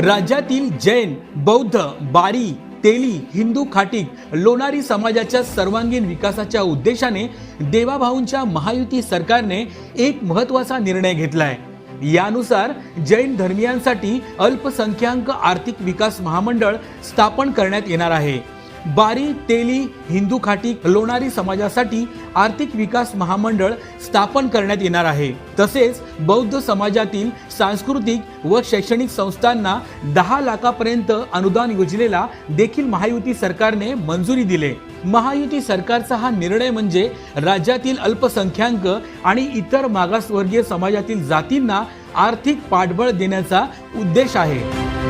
राज्यातील जैन, बौद्ध, बारी, तेली, हिंदू खाटीक, लोणारी समाजाच्या सर्वांगीण विकासाच्या उद्देशाने देवाभाऊंच्या महायुती सरकारने एक महत्त्वाचा निर्णय घेतलाय। यानुसार जैन धर्मियांसाठी अल्पसंख्याक आर्थिक विकास महामंडळ स्थापन करण्यात येणार आहे। बारी, तेली, हिंदू खाटीक, लोणारी समाजासाठी आर्थिक विकास महामंडळ स्थापन करण्यात येणार आहे। तसेच बौद्ध समाजातील सांस्कृतिक व शैक्षणिक संस्थांना 10 लाखापर्यंत अनुदान योजनेला देखील महायुती सरकारने मंजुरी दिले। महायुती सरकारचा हा निर्णय म्हणजे राज्यातील अल्पसंख्याक आणि इतर मागासवर्गीय समाजातील जातींना आर्थिक पाठबळ देण्याचा उद्देश आहे।